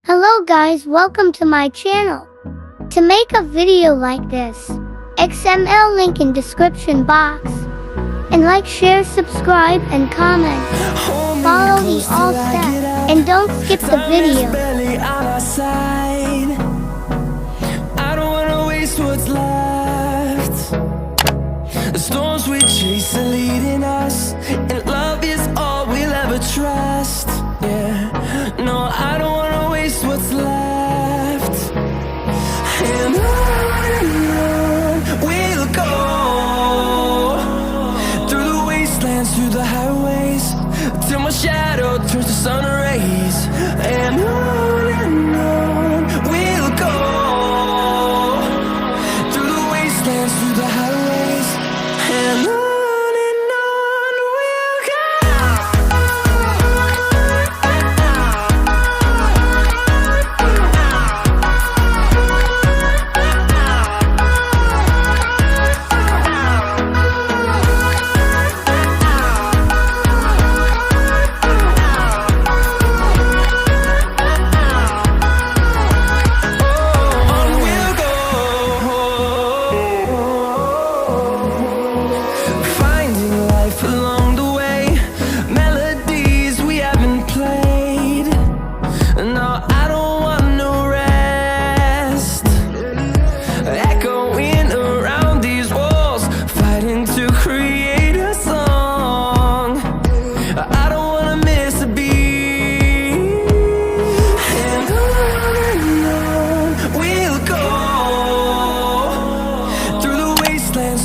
Hello guys, welcome to my channel. To make a video like this, XML link in description box. And like, share, subscribe, and comment. Follow the all steps, and don't skip the video. I don't wanna waste what's left. The storms we chase are leading us, and love is all we'll ever trust. Yeah, no, I don't wanna waste what's left. And on we'll go, through the wastelands, through the highways, till my shadow turns to sun rays. And on we'll go, through the wastelands, through the highways, and on we'll go.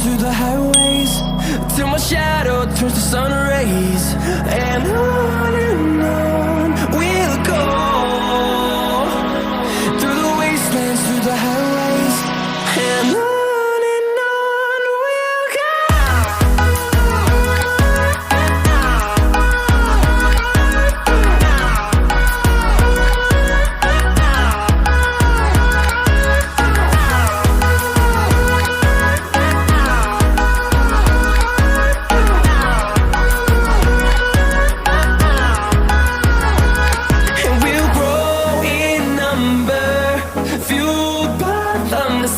Through the highways, till my shadow turns to sun rays. And on we'll go, through the wastelands, through the highways, and on we'll go.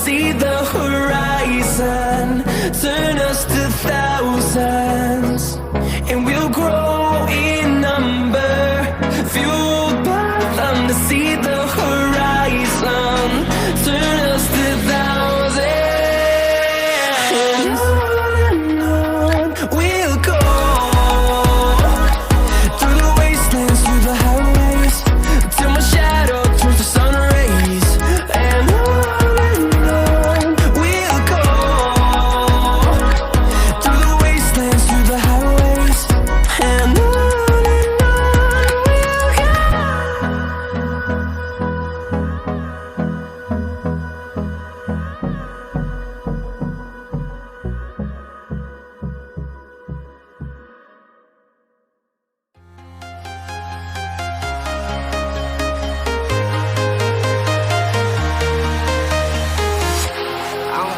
See the horizon, turn us to thousands, and we'll grow in number, fueled by them. To see the horizon, turn us to thousands, and on we'll go, through the wastelands, through the highways, till my shadow turns to sun rays. And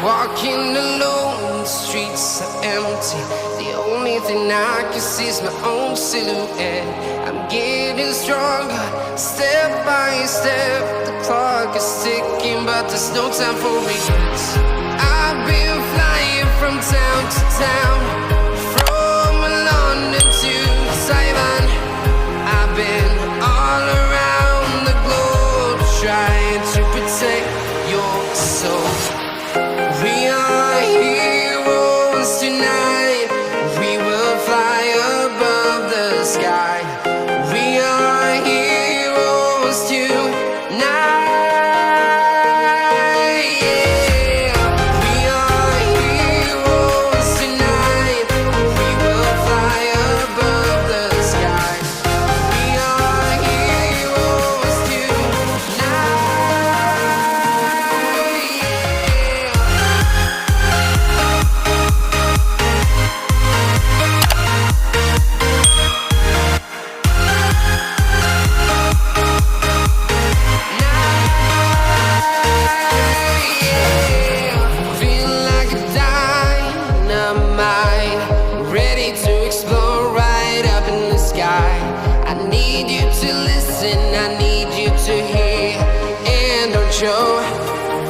walking alone, the streets are empty. The only thing I can see is my own silhouette. I'm getting stronger, step by step. The clock is ticking, but there's no time for regrets. I've been flying from town to town, from London to Taiwan. I've been all around the globe, trying to protect your soul. We are heroes tonight. We will fly above the sky. We are heroes tonight. Yeah. We are heroes tonight. We will fly above the sky. We are heroes tonight. Yeah.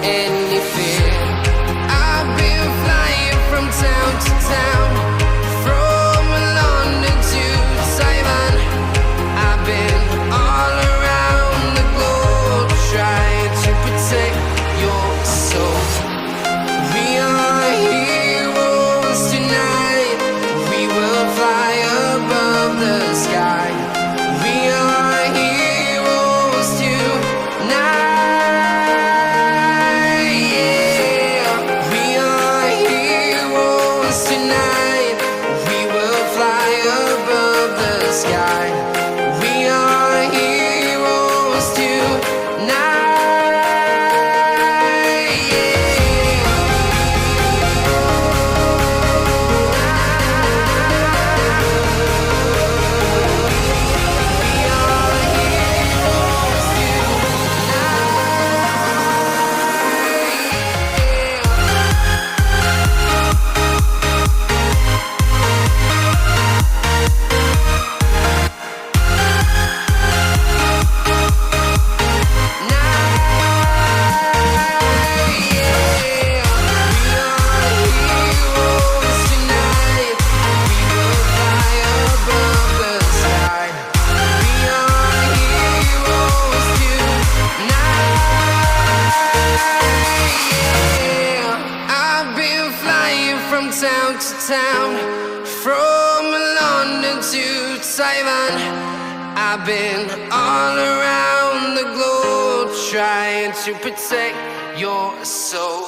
any fear. I've been flying from town to town, from London to Taiwan. I've been all around the globe trying to protect your soul. We are heroes tonight. We will fly above the sky. We are heroes tonight. Yeah. We are heroes tonight. We will fly above the sky. We are heroes tonight. I've been flying from town to town, from London to Taiwan. I've been all around the globe trying to protect your soul.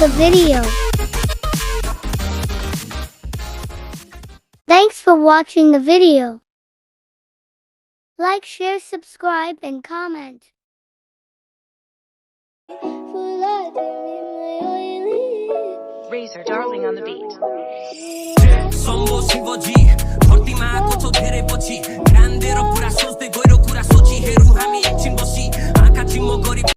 the video. Thanks for watching the video. Like, share, subscribe, and comment. Razor Darling on the beat. Sombo sivoji, forti ma koto dhere pochi, grande ro pura soste goiro kura sochi heru hami ekchin boshi, akachi mo gori.